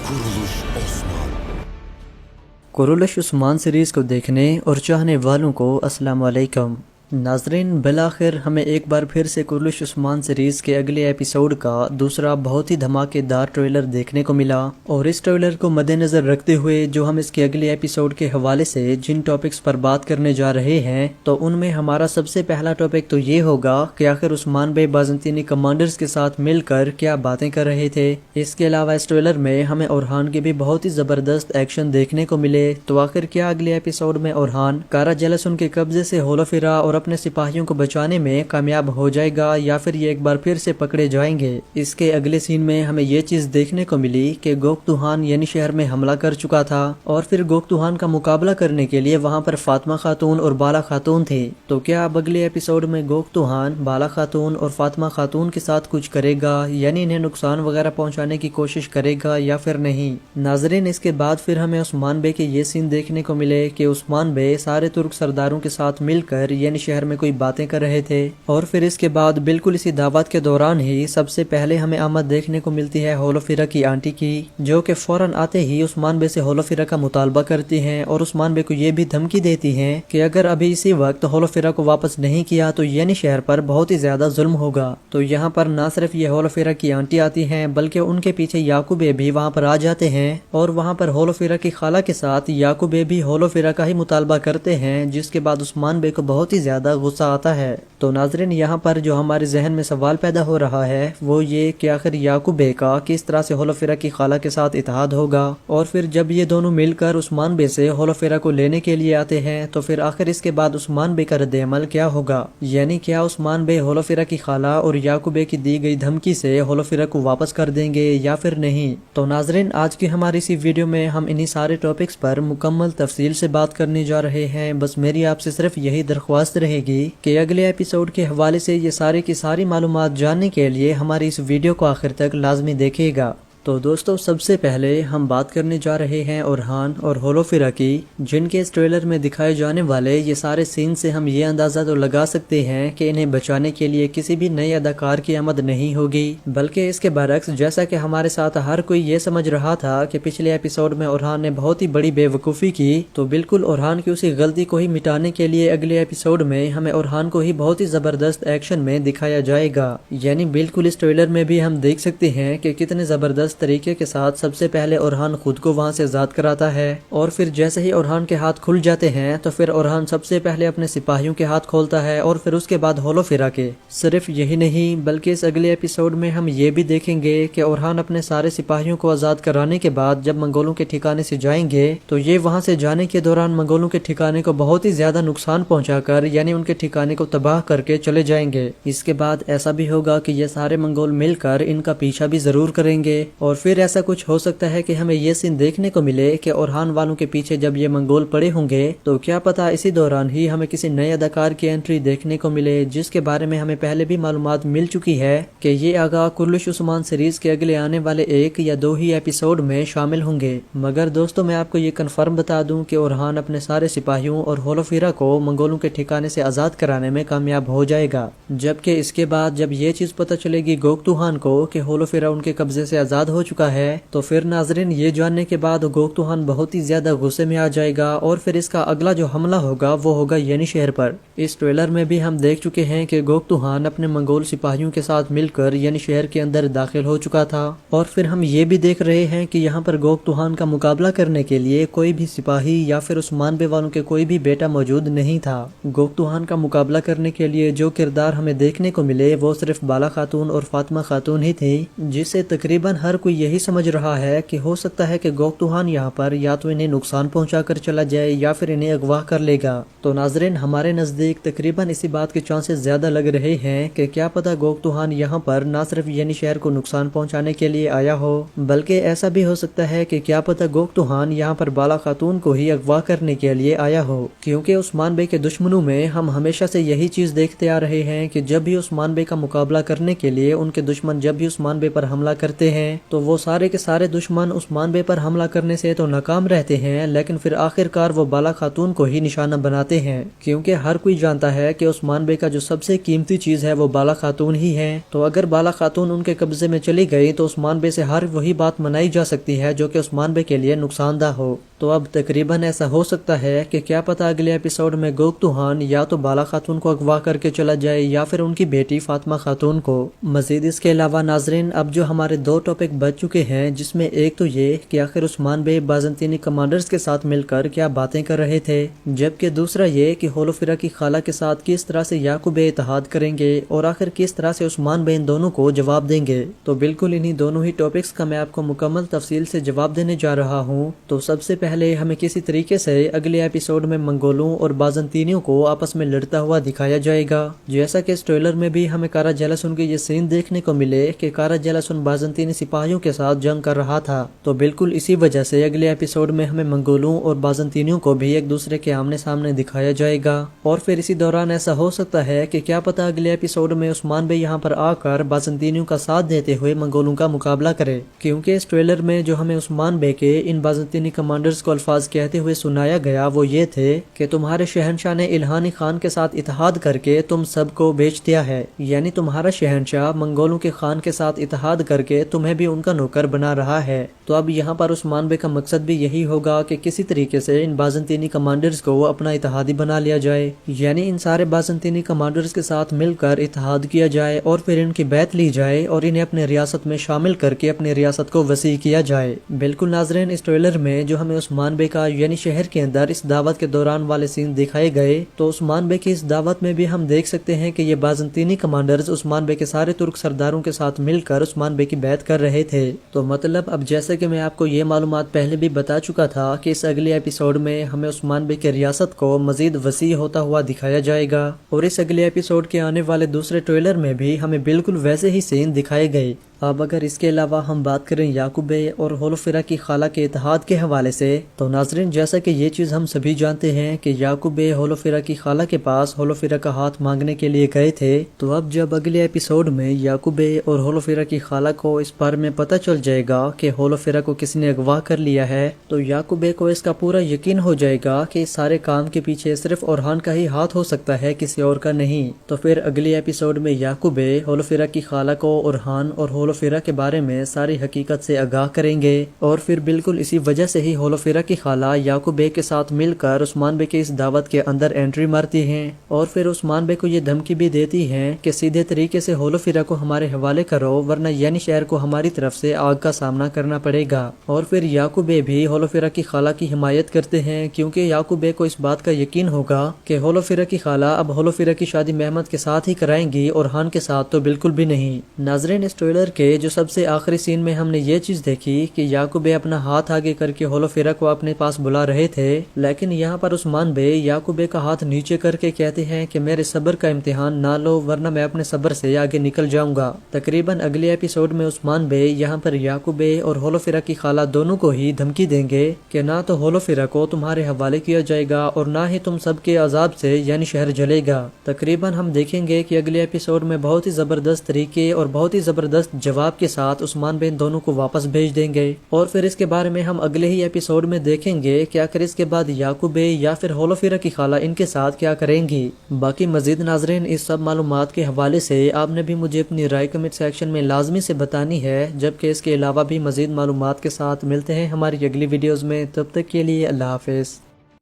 Kurulus Osman. Kurulus Usman series को देखने और चाहने वालों को अस्सलाम वालेकुम। नाज़रीन, बिलाखिर हमें एक बार फिर से कुरुलुश उस्मान सीरीज़ के अगले एपिसोड का दूसरा बहुत ही धमाकेदार ट्रेलर देखने को मिला। और इस ट्रेलर को मद्देनज़र रखते हुए जो हम इसके अगले एपिसोड के हवाले से जिन टॉपिक्स पर बात करने जा रहे हैं, तो उनमें हमारा सबसे पहला टॉपिक तो ये होगा कि आखिर उस्मान बे बाज़ंतीनी कमांडर्स के साथ मिलकर क्या बातें कर रहे थे। इसके अलावा इस ट्रेलर में हमें ओरहान के भी बहुत ही ज़बरदस्त एक्शन देखने को मिले। तो आखिर क्या अगले एपिसोड में ओरहान कारा जेलस उनके कब्जे से होलोफिरा और अपने सिपाहियों को बचाने में कामयाब हो जाएगा या फिर ये एक बार फिर से पकड़े जाएंगे। इसके अगले सीन में हमें ये चीज देखने को मिली कि गोकतुहान यानी शहर में हमला कर चुका था और फिर गोकतुहान का मुकाबला करने के लिए वहां पर फातिमा खातून और बाला खातून थे। तो क्या अब अगले एपिसोड में गोकतुहान बाला खातून और फातिमा खातून के साथ कुछ करेगा, यानी इन्हें नुकसान वगैरह पहुंचाने की कोशिश करेगा या फिर नहीं। नाजरीन, इसके बाद फिर हमें उस्मान बे के ये सीन देखने को मिले कि उस्मान बे सारे तुर्क सरदारों के साथ मिलकर यानी शहर में कोई बातें कर रहे थे। और फिर इसके बाद बिल्कुल इसी दावत के दौरान ही सबसे पहले हमें आमद देखने को मिलती है होलोफिरा की आंटी की, जो कि फौरन आते ही उस्मान बे से होलोफिरा का मुतालबा करती हैं और उस्मान बे को ये भी धमकी देती हैं कि अगर अभी इसी वक्त होलोफिरा को वापस नहीं किया तो यानी शहर पर बहुत ही ज्यादा जुल्म होगा। तो यहाँ पर न सिर्फ ये होलोफिरा की आंटी आती है बल्कि उनके पीछे याकूबे भी वहाँ पर आ जाते हैं और वहाँ पर होलोफिरा की खाला के साथ याकूबे भी होलोफिरा का ही मुतालबा करते हैं, जिसके बाद उस्मान बे को बहुत ही ज्यादा गुस्सा आता है। तो नाजरीन, यहाँ पर जो हमारे जहन में सवाल पैदा हो रहा है वो ये कि आखिर याकूब बे का किस तरह से होलोफिरा की खाला के साथ इत्तेहाद होगा। और फिर जब ये दोनों मिलकर उस्मान बे से होलोफिरा को लेने के लिए आते हैं तो फिर आखिर इसके बाद उस्मान बे का रद्द-ए-अमल क्या होगा, यानी क्या उस्मान बे होलोफिरा की खाला और याकूब बे की दी गई धमकी से होलोफिरा को वापस कर देंगे या फिर नहीं। तो नाजरीन, आज की हमारी इसी वीडियो में हम इन्हीं सारे टॉपिक्स पर मुकम्मल तफसील से बात करने जा रहे हैं। बस मेरी आपसे सिर्फ यही दरख्वास्त रहेगी कि अगले एपिसोड के हवाले से ये सारी की सारी मालूमात जानने के लिए हमारी इस वीडियो को आखिर तक लाजमी देखिएगा। तो दोस्तों, सबसे पहले हम बात करने जा रहे हैं ओरहान और होलोफिरा की, जिनके इस ट्रेलर में दिखाए जाने वाले ये सारे सीन से हम ये अंदाज़ा तो लगा सकते हैं कि इन्हें बचाने के लिए किसी भी नए अदाकार की आमद नहीं होगी, बल्कि इसके बरक्स जैसा कि हमारे साथ हर कोई ये समझ रहा था कि पिछले एपिसोड में ओरहान ने बहुत ही बड़ी बेवकूफ़ी की, तो बिल्कुल ओरहान की उसी गलती को ही मिटाने के लिए अगले एपिसोड में हमें ओरहान को ही बहुत ही ज़बरदस्त एक्शन में दिखाया जाएगा। यानी बिल्कुल इस ट्रेलर में भी हम देख सकते हैं कि कितने ज़बरदस्त तरीके के साथ सबसे पहले ओरहान खुद को वहां से आजाद कराता है और फिर जैसे ही ओरहान के हाथ खुल जाते हैं तो फिर ओरहान सबसे पहले अपने सिपाहियों के हाथ खोलता है और फिर उसके बाद होलोफिरा के। सिर्फ यही नहीं बल्कि इस अगले एपिसोड में हम ये भी देखेंगे कि ओरहान अपने सारे सिपाहियों को आजाद कराने के बाद जब मंगोलों के ठिकाने से जाएंगे तो ये वहां से जाने के दौरान मंगोलों के ठिकाने को बहुत ही ज्यादा नुकसान पहुंचाकर यानी उनके ठिकाने को तबाह करके चले जाएंगे। इसके बाद ऐसा भी होगा कि ये सारे मंगोल मिलकर इनका पीछा भी जरूर करेंगे और फिर ऐसा कुछ हो सकता है कि हमें ये सीन देखने को मिले कि ओरहान वालों के पीछे जब ये मंगोल पड़े होंगे तो क्या पता इसी दौरान ही हमें किसी नए अदाकार की एंट्री देखने को मिले, जिसके बारे में हमें पहले भी मालूमात मिल चुकी है कि ये आगा कुरुलुश उस्मान सीरीज के अगले आने वाले 1 या 2 ही एपिसोड में शामिल होंगे। मगर दोस्तों, मैं आपको ये कन्फर्म बता दूं कि ओरहान अपने सारे सिपाहियों और होलोफिरा को मंगोलों के ठिकाने से आजाद कराने में कामयाब हो जाएगा। जबकि इसके बाद जब ये चीज पता चलेगी गोकतुहान को कि होलोफिरा उनके कब्जे से आजाद हो चुका है तो फिर नाजरीन, ये जानने के बाद गोकतुहान बहुत ही ज्यादा गुस्से में आ जाएगा और फिर इसका अगला जो हमला होगा वो होगा येनी शहर पर। इस ट्रेलर में भी हम देख चुके हैं कि गोकतुहान अपने मंगोल सिपाहियों के साथ मिलकर येनी शहर के अंदर दाखिल हो चुका था और फिर हम ये भी देख रहे हैं कि यहाँ पर गोकतुहान का मुकाबला करने के लिए कोई भी सिपाही या फिर उस्मान बे वालों के कोई भी बेटा मौजूद नहीं था। गोकतुहान का मुकाबला करने के लिए जो किरदार हमें देखने को मिले वो सिर्फ बाला खातून और फातिमा खातून ही थी, जिससे तकरीबन हर कोई यही समझ रहा है कि हो सकता है कि गोकतुहान यहाँ पर या तो इन्हें नुकसान पहुंचाकर चला जाए या फिर इन्हें अगवा कर लेगा। तो नाजरीन, हमारे नजदीक तकरीबन इसी बात के चांसेस ज्यादा लग रहे हैं कि क्या पता गोकतुहान यहाँ पर न सिर्फ येनी शहर को नुकसान पहुंचाने के लिए आया हो, बल्कि ऐसा भी हो सकता है कि क्या पता गोकतुहान यहाँ पर बाला खातून को ही अगवा करने के लिए आया हो, क्योंकि उस्मान बे के दुश्मनों में हम हमेशा से यही चीज देखते आ रहे हैं कि जब भी उस्मान बे का मुकाबला करने के लिए उनके दुश्मन जब भी उस्मान बे पर हमला करते हैं تو وہ سارے کے سارے دشمن عثمان بے پر حملہ کرنے سے تو ناکام رہتے ہیں، لیکن پھر آخر کار وہ بالا خاتون کو ہی نشانہ بناتے ہیں، کیونکہ ہر کوئی جانتا ہے کہ عثمان بے کا جو سب سے قیمتی چیز ہے وہ بالا خاتون ہی ہے۔ تو اگر بالا خاتون ان کے قبضے میں چلی گئی تو عثمان بے سے ہر وہی بات منائی جا سکتی ہے جو کہ عثمان بے کے لیے نقصان دہ ہو۔ تو اب تقریباً ایسا ہو سکتا ہے کہ کیا پتہ اگلے ایپیسوڈ میں گوکتوہان یا تو بالا خاتون کو اغوا کر کے چلا جائے یا پھر ان کی بیٹی فاطمہ خاتون کو۔ مزید اس کے علاوہ ناظرین، اب جو ہمارے دو ٹاپک بچ چکے ہیں، جس میں ایک تو یہ کہ آخر عثمان بے بازنطینی کمانڈرز کے ساتھ مل کر کیا باتیں کر رہے تھے، جبکہ دوسرا یہ کہ ہولوفیرا کی خالہ کے ساتھ کس طرح سے یعقوب بے اتحاد کریں گے اور آخر کس طرح سے عثمان بے ان دونوں کو جواب دیں گے۔ تو بالکل انہی دونوں ہی ٹاپکس کا میں آپ کو مکمل تفصیل سے جواب دینے جا رہا ہوں۔ تو سب سے پہلے ہمیں کسی طریقے سے اگلے ایپیسوڈ میں منگولوں اور بازنطینیوں کو آپس میں لڑتا ہوا دکھایا جائے گا، جیسا کہ اس ٹریلر میں بھی ہمیں کارا جیلسن کے یہ سین دیکھنے کو ملے کہ کارا جیلسن بازنطینی سپاہیوں کے ساتھ جنگ کر رہا تھا۔ تو بالکل اسی وجہ سے اگلے ایپیسوڈ میں ہمیں منگولوں اور بازنطینیوں کو بھی ایک دوسرے کے آمنے سامنے دکھایا جائے گا، اور پھر اسی دوران ایسا ہو سکتا ہے کہ کیا پتہ اگلے ایپیسوڈ میں عثمان بے یہاں پر آ کر بازنطینیوں کا ساتھ دیتے ہوئے منگولوں کا مقابلہ کرے، کیونکہ اس ٹریلر میں جو ہمیں عثمان بے کے ان بازنطینی کمانڈرز کو الفاظ کہتے ہوئے سنایا گیا وہ یہ تھے کہ تمہارے شہنشاہ نے الہانی خان کے ساتھ اتحاد کر کے تم سب کو بیچ دیا ہے، یعنی تمہارا شہنشاہ منگولوں کے خان کے ساتھ اتحاد کر کے تمہیں بھی ان کا نوکر بنا رہا ہے۔ تو اب یہاں پر عثمان بے کا مقصد بھی یہی ہوگا کہ کسی طریقے سے ان بازنطینی کمانڈرز کو اپنا اتحادی بنا لیا جائے، یعنی ان سارے بازنطینی کمانڈرز کے ساتھ مل کر اتحاد کیا جائے اور پھر ان کی بیعت لی جائے اور انہیں اپنے ریاست میں شامل کر کے اپنی ریاست کو وسیع کیا جائے۔ بالکل ناظرین، اس ٹریلر میں جو ہمیں عثمان بے کا یعنی شہر کے اندر اس دعوت کے دوران والے سین دکھائے گئے، تو عثمان بے کی اس دعوت میں بھی ہم دیکھ سکتے ہیں کہ یہ بازنطینی کمانڈرز عثمان بے کے سارے ترک سرداروں کے ساتھ مل کر عثمان بے کی بیعت کر رہے تھے۔ تو مطلب اب جیسے کہ میں آپ کو یہ معلومات پہلے بھی بتا چکا تھا کہ اس اگلے ایپیسوڈ میں ہمیں عثمان بے کی ریاست کو مزید وسیع ہوتا ہوا دکھایا جائے گا، اور اس اگلے ایپیسوڈ کے آنے والے دوسرے ٹریلر میں بھی ہمیں بالکل ویسے ہی سین دکھائے گئے۔ اب اگر اس کے علاوہ ہم بات کریں یعقوب بے اور ہولوفیرا کی خالہ کے اتحاد کے حوالے سے، تو ناظرین جیسا کہ یہ چیز ہم سبھی جانتے ہیں کہ یعقوب بے ہولوفیرا کی خالہ کے پاس ہولوفیرا کا ہاتھ مانگنے کے لیے گئے تھے۔ تو اب جب اگلے ایپیسوڈ میں یعقوب بے اور ہولوفیرا کی خالہ کو اس بارے میں پتہ چل جائے گا کہ ہولوفیرا کو کسی نے اغوا کر لیا ہے، تو یعقوب بے کو اس کا پورا یقین ہو جائے گا کہ اس سارے کام کے پیچھے صرف اورہان کا ہی ہاتھ ہو سکتا ہے، کسی اور کا نہیں۔ تو پھر اگلے ایپیسوڈ میں یعقوب بے ہولوفیرا کی خالہ کو اورہان اور ہولوفیرا کے بارے میں ساری حقیقت سے آگاہ کریں گے، اور پھر بالکل اسی وجہ سے ہی ہولوفیرا کی خالہ یعقوب بے کے ساتھ مل کر عثمان بے کے اس دعوت کے اندر انٹری مارتی ہیں، اور پھر عثمان بے کو یہ دھمکی بھی دیتی ہیں کہ سیدھے طریقے سے ہولوفیرا کو ہمارے حوالے کرو ورنہ یعنی شہر کو ہماری طرف سے آگ کا سامنا کرنا پڑے گا۔ اور پھر یعقوب بے بھی ہولوفیرا کی خالہ کی حمایت کرتے ہیں، کیونکہ یعقوب بے کو اس بات کا یقین ہوگا کہ ہولوفیرا کی خالہ اب ہولوفیرا کی شادی محمد کے ساتھ ہی کرائیں گی، اور ہان کے ساتھ تو بالکل بھی نہیں۔ ناظرین اس ٹریلر کے جو سب سے آخری سین میں ہم نے یہ چیز دیکھی کہ یعقوب بے اپنا ہاتھ آگے کر کے ہولوفیرا کو اپنے پاس بلا رہے تھے، لیکن یہاں پر عثمان بے یعقوب بے کا ہاتھ نیچے کر کے کہتے ہیں کہ میرے صبر کا امتحان نہ لو ورنہ میں اپنے صبر سے آگے نکل جاؤں گا۔ تقریباً اگلے ایپیسوڈ میں عثمان بے یہاں پر یعقوب بے اور ہولوفیرا کی خالہ دونوں کو ہی دھمکی دیں گے کہ نہ تو ہولوفیرا کو تمہارے حوالے کیا جائے گا اور نہ ہی تم سب کے عذاب سے یعنی شہر جلے گا۔ تقریباً ہم دیکھیں گے کہ اگلے ایپیسوڈ میں بہت ہی زبردست طریقے اور بہت ہی زبردست جواب کے ساتھ عثمان بے دونوں کو واپس بھیج دیں گے، اور پھر اس کے بارے میں ہم اگلے ہی ایپیسوڈ میں دیکھیں گے کہ آخر اس کے بعد یعقوب بے یا پھر ہولوفیرا کی خالہ ان کے ساتھ کیا کریں گی۔ باقی مزید ناظرین اس سب معلومات کے حوالے سے آپ نے بھی مجھے اپنی رائے کمنٹ سیکشن میں لازمی سے بتانی ہے، جبکہ اس کے علاوہ بھی مزید معلومات کے ساتھ ملتے ہیں ہماری اگلی ویڈیوز میں۔ تب تک کے لیے اللہ حافظ۔